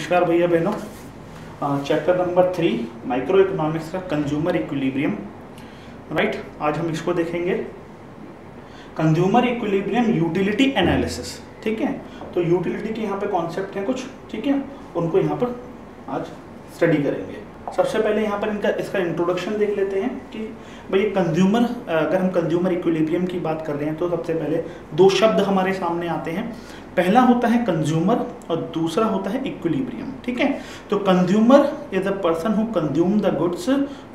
नमस्कार भैया बहनों। चैप्टर नंबर 3 माइक्रो इकोनॉमिक्स का कंज्यूमर इक्विलिब्रियम। राइट, आज हम इसको देखेंगे कंज्यूमर इक्विलिब्रियम यूटिलिटी एनालिसिस। ठीक है, तो यूटिलिटी के यहाँ पे कॉन्सेप्ट हैं कुछ, ठीक है, उनको यहाँ पर आज स्टडी करेंगे। सबसे पहले यहाँ पर इसका इंट्रोडक्शन देख लेते हैं कि भाई कंज्यूमर, अगर हम कंज्यूमर इक्विलिब्रियम की बात कर रहे हैं तो सबसे पहले दो शब्द हमारे सामने आते हैं। पहला होता है कंज्यूमर और दूसरा होता है इक्विलिब्रियम। ठीक है, तो consumer is a person who consume the goods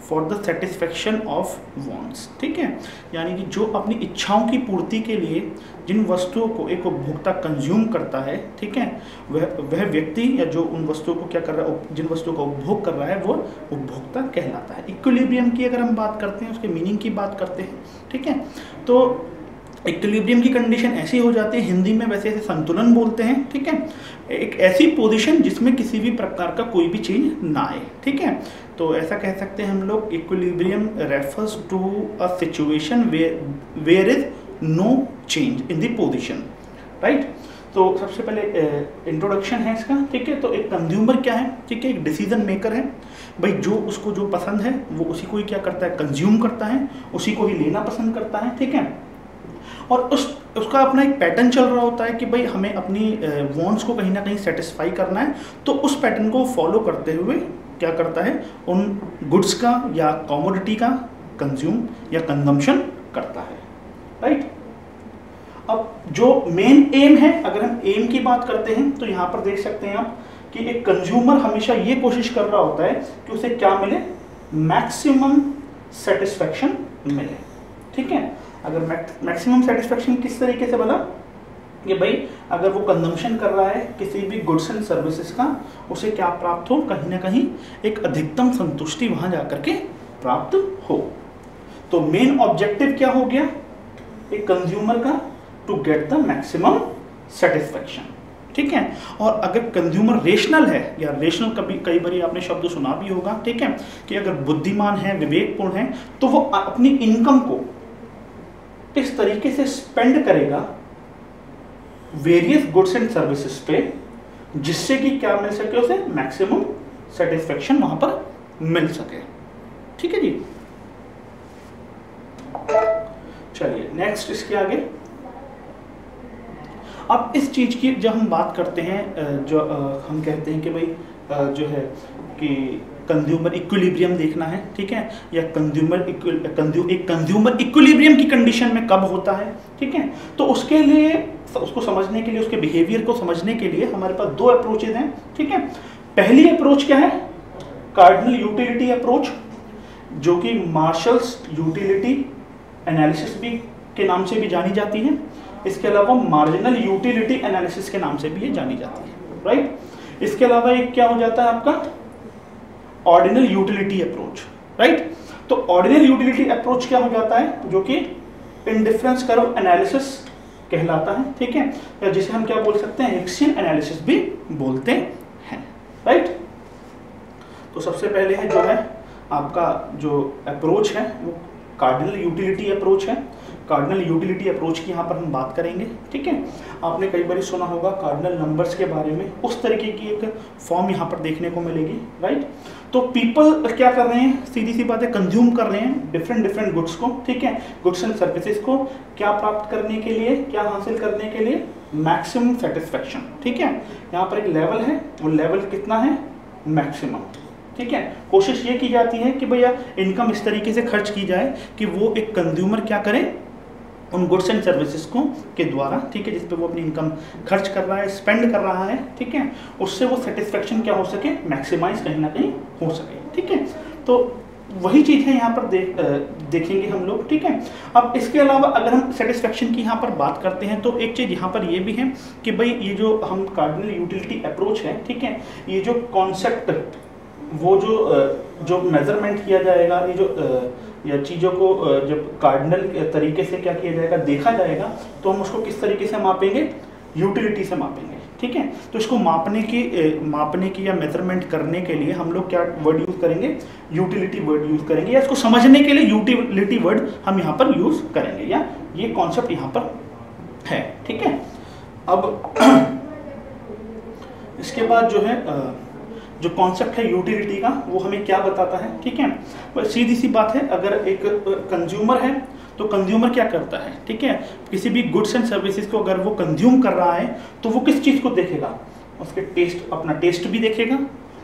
for the satisfaction of wants. ठीक है, यानी कि जो अपनी इच्छाओं की पूर्ति के लिए जिन वस्तुओं को एक उपभोक्ता कंज्यूम करता है, ठीक है, वह व्यक्ति या जो उन वस्तुओं को क्या कर रहा है, जिन वस्तुओं का उपभोग कर रहा है वो उपभोक्ता कहलाता है। इक्विलिब्रियम की अगर हम बात करते हैं, उसके मीनिंग की बात करते हैं, ठीक है, तो इक्विलिब्रियम की कंडीशन ऐसी हो जाती है, हिंदी में वैसे ऐसे संतुलन बोलते हैं। ठीक है, एक ऐसी पोजीशन जिसमें किसी भी प्रकार का कोई भी चेंज ना आए। ठीक है, तो ऐसा कह सकते हैं हम लोग, equilibrium refers to a situation where is no change in the position. Right, तो सबसे पहले इंट्रोडक्शन है इसका। ठीक है, तो एक कंज्यूमर क्या है, ठीक है, एक डिसीजन मेकर है। भाई जो उसको जो पसंद है वो उसी को ही क्या करता है, कंज्यूम करता है, उसी को ही लेना पसंद करता है। ठीक है, और उसका अपना एक पैटर्न चल रहा होता है कि भाई हमें अपनी वांट्स को कहीं ना कहीं सेटिस्फाई करना है, तो उस पैटर्न को फॉलो करते हुए क्या करता है, उन गुड्स का या कमोडिटी का कंज्यूम या कंजम्पशन करता है। राइट, अब जो मेन एम है, अगर हम एम की बात करते हैं तो यहाँ पर देख सकते हैं आप कि एक कंज्यूमर हमेशा ये कोशिश कर रहा होता है कि उसे क्या मिले, मैक्सिमम सेटिस्फेक्शन मिले। ठीक है, अगर मैक्सिमम सेटिस्फेक्शन किस तरीके से बना कि भाई अगर वो कंजम्पशन कर रहा है किसी भी गुड्स एंड सर्विसेज का, उसे क्या प्राप्त हो, कहीं ना कहीं एक अधिकतम संतुष्टि वहां जाकर के प्राप्त हो। तो मेन ऑब्जेक्टिव क्या हो गया एक कंज्यूमर का, to get the maximum satisfaction. ठीक है, और अगर कंज्यूमर रेशनल है, या रेशनल कई बार आपने शब्द सुना भी होगा, ठीक है, कि अगर बुद्धिमान है, विवेकपूर्ण है, तो वो अपनी इनकम को इस तरीके से स्पेंड करेगा वेरियस गुड्स एंड सर्विसेज पे, जिससे कि क्या मिल सके, उसे मैक्सिमम सेटिस्फेक्शन वहां पर मिल सके। ठीक है जी, चलिए नेक्स्ट इसके आगे। अब इस चीज की जब हम बात करते हैं, जो हम कहते हैं कि भाई जो है कि कंज्यूमर इक्विलिब्रियम देखना है, ठीक है, या कंज्यूमर इक्विलिब्रियम की कंडीशन में कब होता है। ठीक है, तो उसके लिए, उसको समझने के लिए, उसके बिहेवियर को समझने के लिए हमारे पास दो अप्रोचेज हैं। ठीक है, पहली अप्रोच क्या है, कार्डिनल यूटिलिटी अप्रोच, जो कि मार्शल्स यूटिलिटी एनालिसिस भी के नाम से भी जानी जाती है। इसके अलावा मार्जिनल यूटिलिटी एनालिसिस के नाम से भी ये जानी जाती है। राइट, इसके अलावा एक क्या हो जाता है आपका, ऑर्डिनल यूटिलिटी अप्रोच। राइट, तो ऑर्डिनल यूटिलिटी अप्रोच क्या हो जाता है, जो कि इंडिफरेंस कर्व एनालिसिस कहलाता है। ठीक है, या जिसे हम क्या बोल सकते हैं, हिक्सियन एनालिसिस भी बोलते हैं। राइट, तो सबसे पहले है जो है आपका जो अप्रोच है वो कार्डिनल यूटिलिटी अप्रोच है। कार्डिनल यूटिलिटी अप्रोच की यहाँ पर हम बात करेंगे। ठीक है, आपने कई बार सुना होगा कार्डिनल नंबर्स के बारे में, उस तरीके की एक फॉर्म यहाँ पर देखने को मिलेगी। राइट, तो पीपल क्या कर रहे हैं, सीधी सी बात है, कंज्यूम कर रहे हैं डिफरेंट गुड्स को। ठीक है, गुड्स एंड सर्विसेज को क्या प्राप्त करने के लिए, क्या हासिल करने के लिए, मैक्सिमम सेटिस्फेक्शन। ठीक है, यहाँ पर एक लेवल है, वो लेवल कितना है, मैक्सिमम। ठीक है, कोशिश ये की जाती है कि भैया इनकम इस तरीके से खर्च की जाए कि वो एक कंज्यूमर क्या करे, उन गुड्स एंड सर्विसेज को के द्वारा, ठीक है, जिस पे वो अपनी इनकम खर्च कर रहा है, स्पेंड कर रहा है, ठीक है, उससे वो सेटिस्फेक्शन क्या हो सके, मैक्सिमाइज कहीं ना कहीं हो सके। ठीक है, तो वही चीज़ है यहाँ पर देखेंगे हम लोग। ठीक है, अब इसके अलावा अगर हम सेटिस्फेक्शन की यहाँ पर बात करते हैं तो एक चीज़ यहाँ पर ये भी है कि भाई ये जो हम कार्डिनल यूटिलिटी अप्रोच है, ठीक है, ये जो कॉन्सेप्ट, वो जो मेजरमेंट किया जाएगा, ये जो या चीज़ों को जब कार्डिनल तरीके से क्या किया जाएगा, देखा जाएगा, तो हम उसको किस तरीके से मापेंगे, यूटिलिटी से मापेंगे। ठीक है, तो इसको मापने की या मेजरमेंट करने के लिए हम लोग क्या वर्ड यूज करेंगे, यूटिलिटी वर्ड यूज करेंगे, या इसको समझने के लिए यूटिलिटी वर्ड हम यहाँ पर यूज करेंगे, या ये कॉन्सेप्ट यहाँ पर है। ठीक है, अब इसके बाद जो है जो कॉन्सेप्ट है यूटिलिटी का वो हमें क्या बताता है, ठीक है। बस सीधी सी बात है, अगर एक कंज्यूमर है तो कंज्यूमर क्या करता है, ठीक है, किसी भी गुड्स एंड सर्विसेज को अगर वो कंज्यूम कर रहा है तो वो किस चीज़ को देखेगा, उसके टेस्ट, अपना टेस्ट भी देखेगा,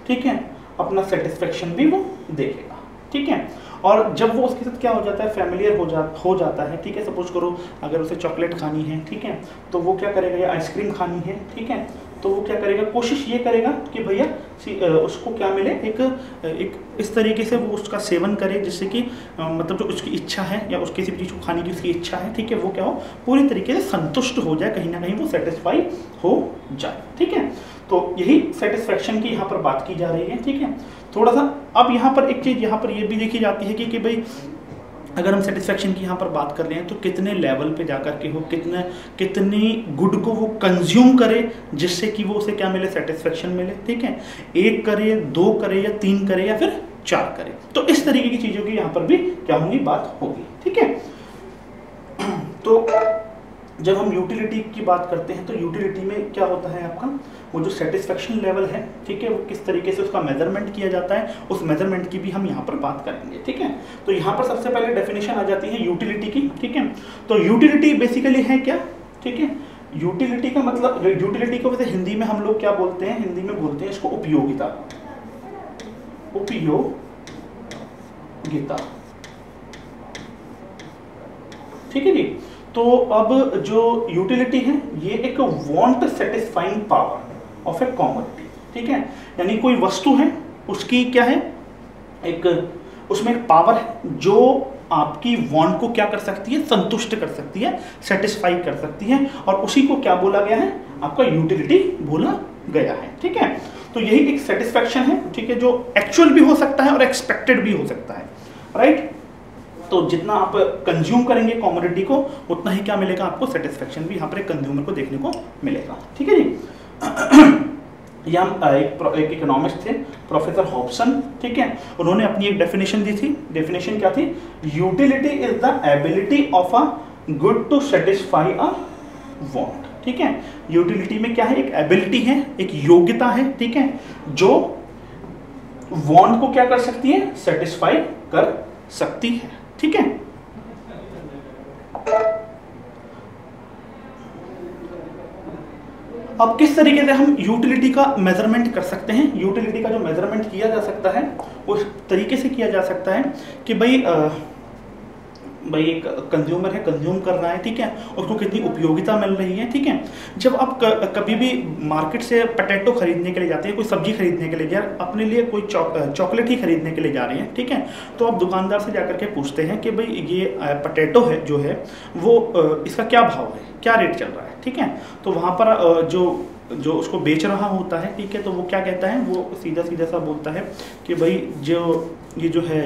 ठीक है, अपना सेटिस्फेक्शन भी वो देखेगा, ठीक है। और जब वो उसके साथ क्या हो जाता है, फैमिलियर हो जाता है, ठीक है। सपोज करो अगर उसे चॉकलेट खानी है, ठीक है, तो वो क्या करेगा, या आइसक्रीम खानी है, ठीक है, तो वो क्या करेगा, कोशिश ये करेगा कि भैया उसको क्या मिले, एक इस तरीके से वो उसका सेवन करे जिससे कि मतलब जो उसकी इच्छा है या उस किसी भी चीज़ को खाने की उसकी इच्छा है, ठीक है, वो क्या हो, पूरी तरीके से संतुष्ट हो जाए, कहीं ना कहीं वो सेटिस्फाई हो जाए, ठीक है। तो यही सेटिस्फेक्शन की यहाँ पर बात की जा रही है, ठीक है। थोड़ा सा अब यहाँ पर एक चीज़ यहाँ पर ये भी देखी जाती है कि भाई अगर हम सेटिस्फेक्शन की यहाँ पर बात कर रहे हैं तो कितने लेवल पे जाकर के हो, कितनी गुड को वो कंज्यूम करे जिससे कि वो उसे क्या मिले, सेटिस्फेक्शन मिले, ठीक है। 1 करे, 2 करे, या 3 करे, या फिर 4 करे, तो इस तरीके की चीज़ों की यहाँ पर भी क्या होगी, बात होगी, ठीक है। तो जब हम यूटिलिटी की बात करते हैं तो यूटिलिटी में क्या होता है आपका, वो जो सेटिस्फेक्शन लेवल है, ठीक है, वो किस तरीके से उसका मेजरमेंट किया जाता है, उस मेजरमेंट की भी हम यहाँ पर बात करेंगे, ठीक है। तो यहाँ पर सबसे पहले डेफिनेशन आ जाती है यूटिलिटी की, ठीक है। तो यूटिलिटी बेसिकली है क्या, ठीक है। यूटिलिटी का मतलब, यूटिलिटी को वैसे हिंदी में हम लोग क्या बोलते हैं, हिंदी में बोलते हैं इसको उपयोगिता, उपयोगिता, ठीक है जी। तो अब जो यूटिलिटी है ये एक want satisfying power of A commodity, ठीक है। यानी कोई वस्तु है, उसकी क्या है, एक उसमें एक पावर है जो आपकी वांट को क्या कर सकती है, संतुष्ट कर सकती है, सेटिस्फाई कर सकती है, और उसी को क्या बोला गया है, आपका यूटिलिटी बोला गया है, ठीक है। तो यही एक सेटिस्फेक्शन है, ठीक है, जो एक्चुअल भी हो सकता है और एक्सपेक्टेड भी हो सकता है, राइट। तो जितना आप कंज्यूम करेंगे कमोडिटी को उतना ही क्या मिलेगा आपको, सेटिस्फेक्शन भी यहाँ पर एक कंज्यूमर को देखने को मिलेगा, ठीक है जी। यहाँ एक इकोनॉमिस्ट थे प्रोफेसर हॉब्सन, ठीक है, उन्होंने अपनी एक डेफिनेशन दी थी। डेफिनेशन क्या थी, utility is the ability of a good to satisfy a want, ठीक है। यूटिलिटी में क्या है, एक एबिलिटी है, एक योग्यता है, ठीक है, जो वांट को क्या कर सकती है, सेटिस्फाई कर सकती है, ठीक है। अब किस तरीके से हम यूटिलिटी का मेजरमेंट कर सकते हैं, यूटिलिटी का जो मेजरमेंट किया जा सकता है उस तरीके से किया जा सकता है कि भाई एक कंज्यूमर है, कंज्यूम कर रहा है, ठीक है, उसको कितनी उपयोगिता मिल रही है, ठीक है। जब आप कभी भी मार्केट से पोटैटो खरीदने के लिए जाते हैं, कोई सब्जी खरीदने के लिए, या अपने लिए कोई चॉकलेट ही खरीदने के लिए जा रहे हैं, ठीक है, तो आप दुकानदार से जाकर के पूछते हैं कि भाई ये पोटैटो है जो है वो इसका क्या भाव है, क्या रेट चल रहा है, ठीक है। तो वहाँ पर जो उसको बेच रहा होता है, ठीक है, तो वो क्या कहता है, वो सीधा सीधा सा बोलता है कि भाई ये जो है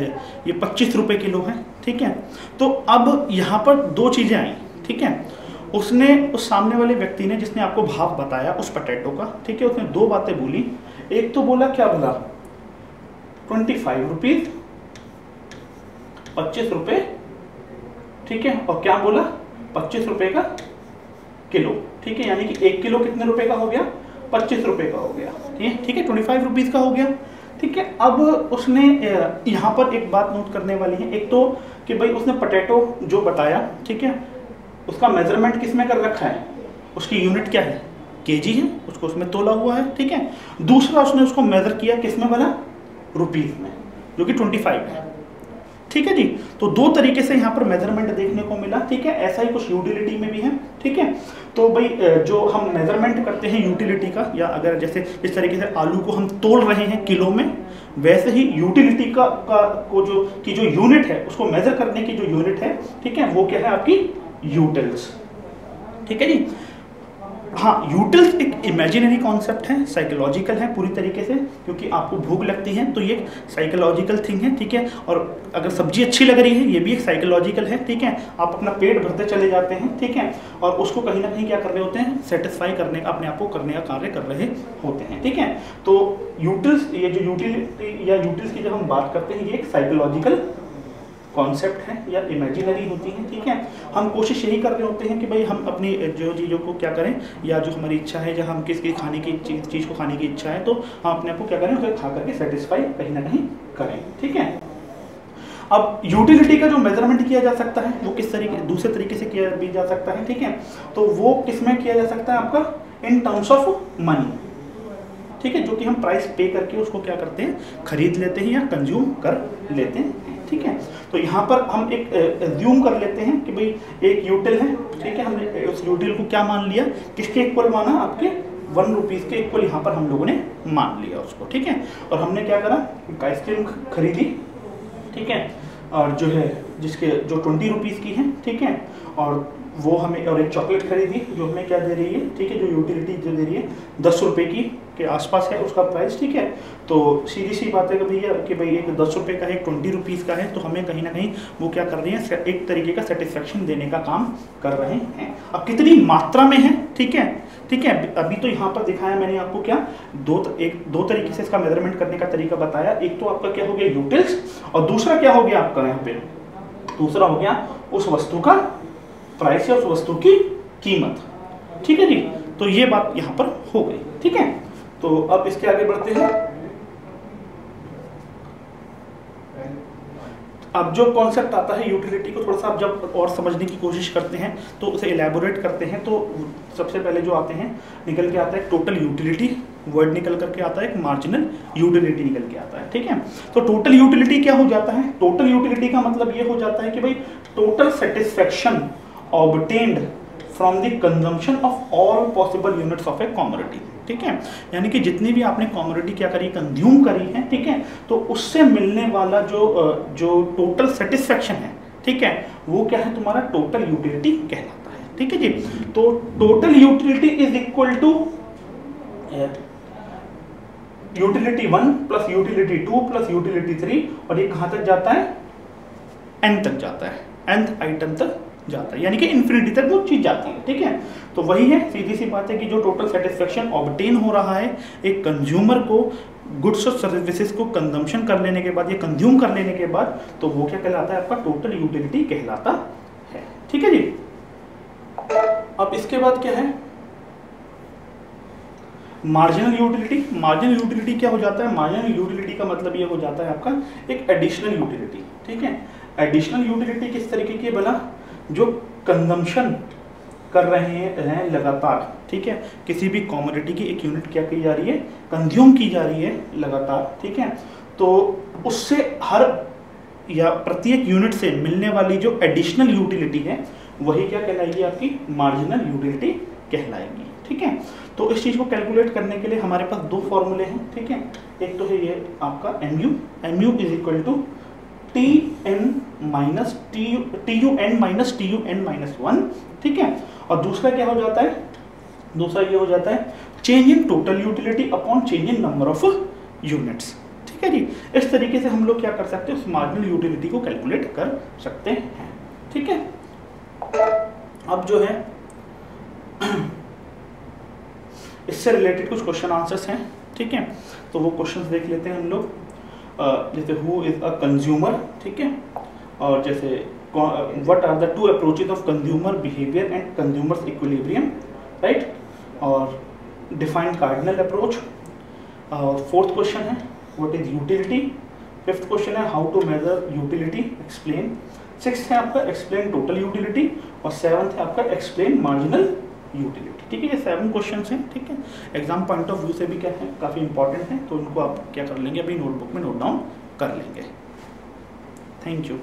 ये 25 रुपये किलो है, ठीक है। तो अब यहाँ पर 2 चीज़ें आई, ठीक है। उसने उस सामने वाले व्यक्ति ने जिसने आपको भाव बताया उस पोटैटो का, ठीक है, उसने 2 बातें बोली। एक तो बोला, क्या बोला, 25 रुपीज़, 25 रुपये, ठीक है, और क्या बोला, 25 रुपये का किलो, ठीक है, यानी कि 1 किलो कितने रुपए का हो गया, 25 रुपये का हो गया, ठीक है, 25 रुपीज़ का हो गया, ठीक है। अब उसने यहाँ पर एक बात नोट करने वाली है, एक तो कि भाई उसने पोटैटो जो बताया, ठीक है, उसका मेजरमेंट किस में कर रखा है, उसकी यूनिट क्या है, केजी है, उसको उसमें तोला हुआ है, ठीक है। दूसरा उसने उसको मेजर किया किस में वाला, रुपीज़ में, जो कि 25 है, ठीक है जी। तो 2 तरीके से यहाँ पर मेजरमेंट देखने को मिला, ठीक है। ऐसा ही कुछ यूटिलिटी में भी है, ठीक है। तो भाई जो हम मेजरमेंट करते हैं यूटिलिटी का, या अगर जैसे इस तरीके से आलू को हम तोल रहे हैं किलो में, वैसे ही यूटिलिटी को जो यूनिट है, उसको मेजर करने की जो यूनिट है, ठीक है, वो क्या है आपकी यूटिल्स, ठीक है जी। हाँ, यूटिल्स एक इमेजिनरी कॉन्सेप्ट है, साइकोलॉजिकल है पूरी तरीके से, क्योंकि आपको भूख लगती है तो ये साइकोलॉजिकल थिंग है, ठीक है। और अगर सब्जी अच्छी लग रही है, ये भी एक साइकोलॉजिकल है, ठीक है। आप अपना पेट भरते चले जाते हैं, ठीक है, और उसको कहीं ना कहीं क्या कर रहे होते हैं, सेटिस्फाई करने का, अपने आप को करने का कार्य कर रहे होते हैं, ठीक है। तो यूटिल्स, ये जो यूटिलिटी या यूटिल्स की जब हम बात करते हैं, ये एक साइकोलॉजिकल कॉन्सेप्ट हैं या इमेजिनरी होती हैं, ठीक है। हम कोशिश यही कर रहे होते हैं कि भाई हम अपनी जो चीज़ों को क्या करें, या जो हमारी इच्छा है, जहाँ हम किसकी खाने की चीज़ को खाने की इच्छा है, तो हम अपने आप को क्या करें, उसे खा करके सेटिस्फाई कहीं ना कहीं करें, ठीक है। अब यूटिलिटी का जो मेजरमेंट किया जा सकता है वो किस तरीके, दूसरे तरीके से किया भी जा सकता है, ठीक है। तो वो किस में किया जा सकता है आपका, इन टर्म्स ऑफ मनी, ठीक है, जो कि हम प्राइस पे करके उसको क्या करते हैं, खरीद लेते हैं या कंज्यूम कर लेते हैं, ठीक है। तो यहाँ पर हम एक एज्यूम कर लेते हैं कि भाई एक यूटिल है, ठीक है, हमने उस यूटिल को क्या मान लिया, किसके इक्वल माना, आपके 1 रुपीज़ के इक्वल यहाँ पर हम लोगों ने मान लिया उसको, ठीक है। और हमने क्या करा, एक आइसक्रीम खरीदी, ठीक है, और जो है जिसके जो 20 रुपीज़ की है, ठीक है, और वो हमें, और एक चॉकलेट खरीदी जो हमें क्या दे रही है, ठीक है, जो यूटिलिटी जो दे रही है 10 रुपये की के आसपास है उसका प्राइस, ठीक है। तो सीधी सी बात है कि भैया कि भाई एक 10 रुपये का है, एक 20 रुपीज़ का है, तो हमें कहीं ना कहीं वो क्या कर रही है, एक तरीके का सेटिस्फेक्शन देने का काम कर रहे हैं। अब कितनी मात्रा में है, ठीक है, ठीक है। अभी तो यहाँ पर दिखाया मैंने आपको क्या, दो तरीके से इसका मेजरमेंट करने का तरीका बताया। एक तो आपका क्या हो गया यूटिल्स, और दूसरा क्या हो गया आपका यहाँ पे, दूसरा हो गया उस वस्तु का प्राइस या उस वस्तु की कीमत, ठीक है जी। तो ये बात यहाँ पर हो गई, ठीक है। तो अब इसके आगे बढ़ते हैं। अब जो कॉन्सेप्ट आता है यूटिलिटी को थोड़ा सा आप जब और समझने की कोशिश करते हैं तो उसे इलेबोरेट करते हैं, तो सबसे पहले जो आते हैं निकल के आता है टोटल यूटिलिटी, वर्ड निकल करके आता है, एक मार्जिनल यूटिलिटी निकल के आता है, ठीक है। तो टोटल यूटिलिटी क्या हो जाता है, टोटल यूटिलिटी का मतलब ये हो जाता है कि भाई total satisfaction obtained from the consumption of all possible units of A commodity, ठीक है। यानी कि जितनी भी आपने कमोडिटी क्या करी, कंज्यूम करी है, ठीक है, तो उससे मिलने वाला जो टोटल सेटिस्फेक्शन है, ठीक है, वो क्या है, तुम्हारा टोटल यूटिलिटी कहलाता है, ठीक है जी। तो total utility is equal to utility 1 plus utility 2 plus utility 3, और ये कहां तक जाता है, n तक जाता है, nth आइटम तक जाता है, यानी कि इन्फिनिटी तक वो चीज जाती है, ठीक है। तो वही है, सीधी सी बात है कि जो टोटल सेटिस्फेक्शन ऑब्टेन हो रहा है एक कंज्यूमर को गुड्स और सर्विसेज को कंजम्पशन कर लेने के बाद या कंज्यूम कर लेने के बाद, तो वो क्या कहलाता है, आपका टोटल यूटिलिटी कहलाता है, ठीक है जी। अब इसके बाद क्या है, मार्जिनल यूटिलिटी। मार्जिनल यूटिलिटी क्या हो जाता है, मार्जिनल यूटिलिटी का मतलब ये हो जाता है आपका एक एडिशनल यूटिलिटी, ठीक है। एडिशनल यूटिलिटी किस तरीके की, भला जो कंजम्पशन कर रहे हैं लगातार, ठीक है, किसी भी कमोडिटी की एक यूनिट क्या की जा रही है, कंज्यूम की जा रही है लगातार, ठीक है। तो उससे हर या प्रत्येक यूनिट से मिलने वाली जो एडिशनल यूटिलिटी है वही क्या कहलाएगी, आपकी मार्जिनल यूटिलिटी कहलाएगी, ठीक है। तो इस चीज़ को कैलकुलेट करने के लिए हमारे पास दो फॉर्मूले हैं, ठीक है। एक तो है ये आपका MU is equal to TN minus TUN minus TUN minus 1, ठीक है। और दूसरा क्या हो जाता है, दूसरा ये हो जाता है change in total utility upon change in number of units, ठीक है जी। इस तरीके से हम लोग क्या कर सकते हैं, उस मार्जिनल यूटिलिटी को कैलकुलेट कर सकते हैं, ठीक है। अब जो है इससे रिलेटेड कुछ क्वेश्चन आंसर्स हैं, ठीक है। तो वो क्वेश्चंस देख लेते हैं हम लोग। जैसे हु इज अ कंज्यूमर, ठीक है, और जैसे what are the two approaches of consumer behaviour and consumers equilibrium, right, और डिफाइन कार्डिनल अप्रोच। और फोर्थ क्वेश्चन है what is utility. Fifth question है how to measure utility, explain. Sixth है आपका एक्सप्लेन टोटल यूटिलिटी, और seventh है आपका explain marginal utility, ठीक है। ये 7 क्वेश्चन हैं, ठीक है। एग्जाम पॉइंट ऑफ व्यू से भी क्या है, काफ़ी इंपॉर्टेंट है, तो उनको आप क्या कर लेंगे, अभी नोटबुक में नोट डाउन कर लेंगे। Thank you.